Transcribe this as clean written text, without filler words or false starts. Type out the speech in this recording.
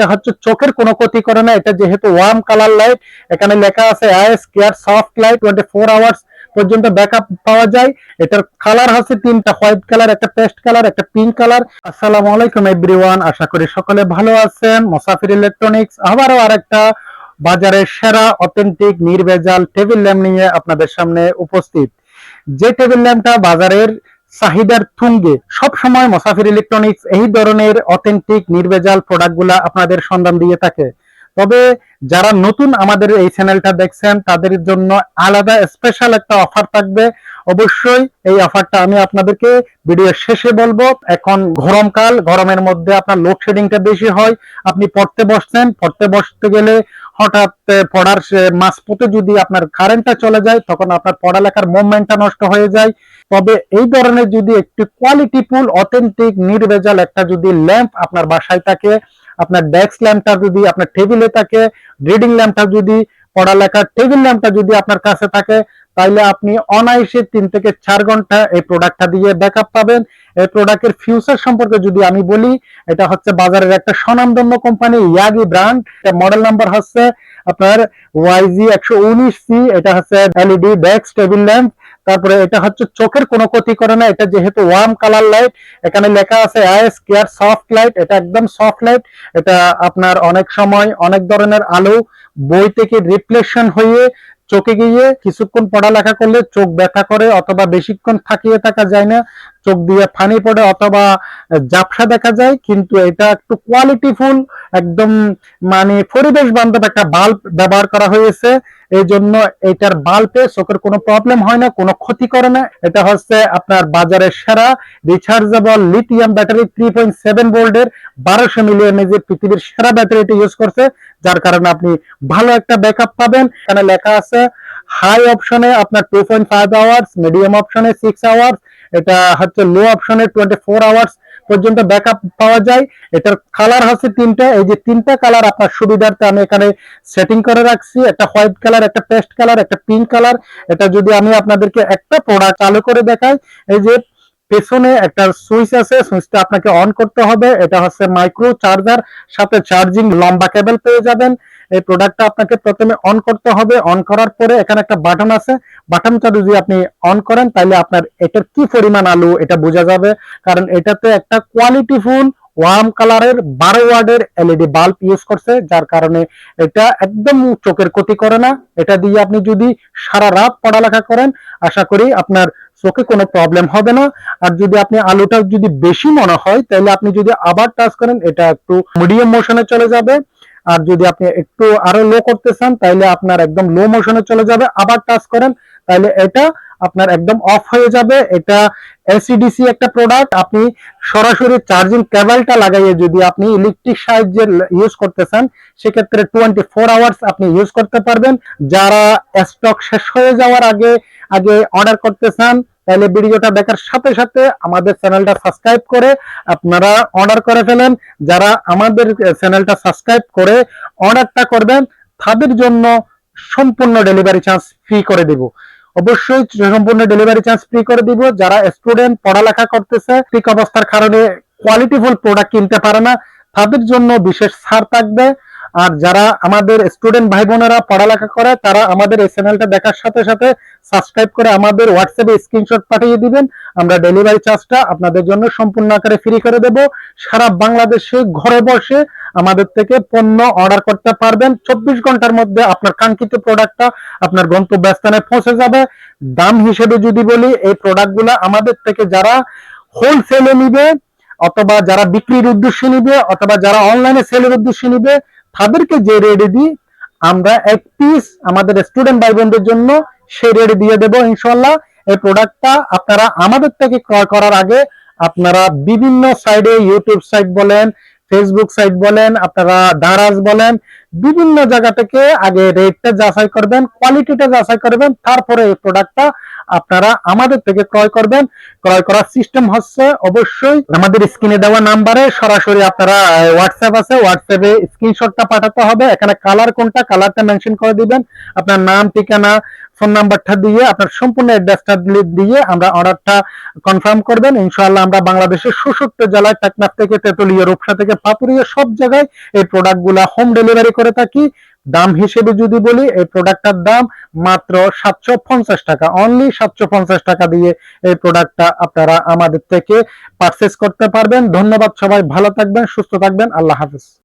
লাইটটা হচ্ছে চোখের কোনো ক্ষতি করে না। এটা যেহেতু ওয়ার্ম কালার লাইট, এখানে লেখা আছে is care soft light 24 hours পর্যন্ত ব্যাকআপ পাওয়া যায়। এটার কালার হচ্ছে তিনটা, হোয়াইট কালার, একটা পেস্ট কালার, একটা পিঙ্ক কালার। আসসালামু আলাইকুম এভরিওয়ান, আশা করি সকলে ভালো আছেন। মুসাফির ইলেকট্রনিক্স আবারও আরেকটা বাজারের সেরা অথেন্টিক নির্ভেজাল টেবিল ল্যাম্প নিয়ে আপনাদের সামনে উপস্থিত। যে টেবিল ল্যাম্পটা বাজারের চাহিদার তুঙ্গে, সব সময় মুসাফির ইলেকট্রনিক্স এই ধরনের অথেন্টিক নির্ভেজাল প্রোডাক্টগুলা আপনাদের সন্ধান দিয়ে থাকে। তবে যারা নতুন আমাদের এই চ্যানেলটা দেখছেন তাদের জন্য আলাদা স্পেশাল একটা অফার থাকবে। অবশ্যই এই অফারটা আমি আপনাদেরকে ভিডিও শেষে বলবো। এখন গরমকাল, গরমের মধ্যে আপনার লোডশেডিংটা বেশি হয়। আপনি পড়তে বসতে গেলে হঠাৎ পড়ার মাঝপথে যদি আপনার কারেন্টটা চলে যায়, তখন আপনার পড়ালেখার মোমেন্টটা নষ্ট হয়ে যায়। তবে এই ধরনের যদি একটি কোয়ালিটিফুল অথেন্টিক নির্ভেজাল একটা যদি ল্যাম্প আপনার বাসায় থাকে, আপনার ডেস্ক ল্যাম্পটা যদি আপনার টেবিলে থাকে, রিডিং ল্যাম্পটা যদি, পড়ালেখার টেবিল ল্যাম্পটা যদি আপনার কাছে থাকে, তাইলে আপনি অনায়াসে 3 থেকে 4 ঘন্টা এই প্রোডাক্টটা দিয়ে ব্যাকআপ পাবেন। এই প্রোডাক্টের ফিউচার সম্পর্কে যদি আমি বলি, এটা হচ্ছে বাজারের একটা স্বনামধন্য company Yagi brand. Model number হচ্ছে আপনার YG119C। এটা হচ্ছে এলইডি ডেস্ক টেবিল ল্যাম্প। তারপরে এটা হচ্ছে চোখের কোনো ক্ষতি করে না। এটা যেহেতু ওয়ার্ম কালার লাইট, এখানে লেখা আছে আইএস কেয়ার সফট লাইট। এটা একদম সফট লাইট। এটা আপনার অনেক সময় অনেক ধরনের আলো বই থেকে রিফ্লেকশন হয়ে চোখে গিয়ে কিছুক্ষণ পড়ালেখা করলে চোখ ব্যথা করে, অথবা বেশিক্ষণ থাকিয়ে থাকা যায় না, চোখ দিয়ে পানি পড়ে অথবা ঝাপসা দেখা যায়। কিন্তু এটা একটু কোয়ালিটিফুল, একদম মানে পরিবেশ বান্ধব একটা বাল্ব ব্যবহার করা হয়েছে। এই জন্য এটার বাল্বে চোখের কোনো প্রবলেম হয় না, কোনো ক্ষতি করে না। এটা হচ্ছে আপনার বাজারের সেরা রিচার্জেবল লিথিয়াম ব্যাটারি 3.7 ভোল্টের 1200 মিলি এমএএইচ পৃথিবীর সেরা ব্যাটারিটি ইউজ করছে, যার কারণে আপনি ভালো একটা ব্যাকআপ পাবেন। এখানে লেখা আছে হাই অপশনে আপনার 2.5 আওয়ার্স, মিডিয়াম অপশনে 6 আওয়ার্স, এটা হচ্ছে লো অপশনে 24 আওয়ার্স পর্যন্ত ব্যাকআপ পাওয়া যায়। এটার কালার হচ্ছে তিনটা। এই যে তিনটা কালার আপনার সুবিধার্থে আমি এখানে সেটিং করে রাখছি। একটা হোয়াইট কালার, একটা পেস্ট কালার, একটা পিঙ্ক কালার। এটা যদি আমি আপনাদেরকে একটা প্রোডাক্ট চালু করে দেখাই, এই যে পেছনে একটা সুইচ আছে, সুইচটা আপনাকে অন করতে হবে। এটা হচ্ছে মাইক্রো চার্জার, সাথে চার্জিং লম্বা কেবল পেয়ে যাবেন। এই প্রোডাক্টটা আপনাকে প্রথমে অন করতে হবে। অন করার পরে এখানে একটা বাটন আছে, বাটনটা যদি আপনি অন করেন তাহলে আপনার এটার কি পরিমাণ আলো এটা বোঝা যাবে। কারণ এটাতে একটা কোয়ালিটিফুল ওয়ার্ম কালারের 12 ওয়াটের এলইডি বাল্ব ইউজ করছে, যার কারণে এটা একদম চোখের ক্ষতি করে না। এটা দিয়ে আপনি যদি সারা রাত পড়ালেখা করেন, আশা করি আপনার চোখে কোনো প্রবলেম হবে না। আর যদি আপনি আলোটা যদি বেশি মনে হয়, তাহলে আপনি যদি আবার টাচ করেন, এটা একটু মিডিয়াম মোশনে চলে যাবে। আর যদি আপনি একটু আরো লো করতে চান, তাহলে আপনার একদম লো মোশনে চলে যাবে। আবার টাচ করেন, তাহলে এটা আপনার একদম অফ হয়ে যাবে। এটা এলসিডিসি একটা প্রোডাক্ট। আপনি সরাসরি চার্জিং কেবলটা লাগাইয়ে যদি আপনি ইলেকট্রিক সাহায্যে ইউজ করতে চান, সেক্ষেত্রে 24 আওয়ার্স আপনি ইউজ করতে পারবেন। যারা স্টক শেষ হয়ে যাওয়ার আগে আগে অর্ডার করতে চান, তাহলে ভিডিওটা দেখার সাথে সাথে আমাদের চ্যানেলটা সাবস্ক্রাইব করে আপনারা অর্ডার করে ফেলেন। যারা আমাদের চ্যানেলটা সাবস্ক্রাইব করে অর্ডারটা করবেন, তাদের জন্য সম্পূর্ণ ডেলিভারি চার্জ ফ্রি করে দিব। অবশ্যই সম্পূর্ণ ডেলিভারি চার্জ ফ্রি করে দিব। যারা স্টুডেন্ট পড়ালেখা করতেছে, ঠিক অবস্থার কারণে কোয়ালিটিফুল প্রোডাক্ট কিনতে পারে না, তাদের জন্য বিশেষ ছাড় থাকবে। আর যারা আমাদের স্টুডেন্ট ভাই বোনেরা পড়ালেখা করে, তারা আমাদের এই চ্যানেলটা দেখার সাথে সাথে সাবস্ক্রাইব করে আমাদের হোয়াটসঅ্যাপে স্ক্রিনশট পাঠিয়ে দিবেন। আমরা ডেলিভারি চার্জটা আপনাদের জন্য সম্পূর্ণ আকারে ফ্রি করে দেব। সারা বাংলাদেশে ঘরে বসে আমাদের থেকে পণ্য অর্ডার করতে পারবেন। 24 ঘন্টার মধ্যে আপনার কাঙ্ক্ষিত প্রোডাক্টটা আপনার গন্তব্যস্থানে পৌঁছে যাবে। দাম হিসেবে যদি বলি, এই প্রোডাক্টগুলো আমাদের থেকে যারা হোলসেলে নিবে, অথবা যারা বিক্রির উদ্দেশ্যে নিবে, অথবা যারা অনলাইনে সেলের উদ্দেশ্যে নিবে, তাদেরকে যে রেটে দিই, আমরা এক পিস আমাদের স্টুডেন্ট ভাই বোনদের জন্য সেই রেটে দিয়ে দেবো ইনশাল্লাহ। এই প্রোডাক্টটা আপনারা আমাদের থেকে ক্রয় করার আগে আপনারা বিভিন্ন সাইডে, ইউটিউব সাইট বলেন, ফেসবুক সাইট বলেন, আপনারা দারাজ বলেন, বিভিন্ন জায়গা থেকে আগে রেটটা যাচাই করবেন, কোয়ালিটিটা যাচাই করবেন, তারপরে এই প্রোডাক্টটা আপনারা আমাদের থেকে ক্রয় করবেন। ক্রয় করার সিস্টেম হচ্ছে অবশ্যই আমাদের স্ক্রিনে দেওয়া নাম্বারে সরাসরি আপনারা হোয়াটসঅ্যাপ আছে, হোয়াটসঅ্যাপে স্ক্রিনশটটা পাঠাতে হবে। এখানে কালার কোনটা, কালারটা মেনশন করে দিবেন, আপনার নাম, ঠিকানা, ফোন নাম্বারটা দিয়ে আপনার সম্পূর্ণ অ্যাড্রেসটা দিয়ে আমরা অর্ডারটা কনফার্ম করবেন। ইনশাআল্লাহ আমরা বাংলাদেশের 66 জেলায় টেকনাফ থেকে তেতুলিয়া, রূপসা থেকে পাতুরিয়া সব জায়গায় এই প্রোডাক্টগুলা হোম ডেলিভারি করে থাকি। দাম হিসেবে যদি বলি, এই প্রোডাক্টটার দাম মাত্র 750 টাকা, অনলি 750 টাকা দিয়ে এই প্রোডাক্টটা আপনারা আমাদের থেকে পারচেজ করতে পারবেন। ধন্যবাদ, সবাই ভালো থাকবেন, সুস্থ থাকবেন, আল্লাহ হাফেজ।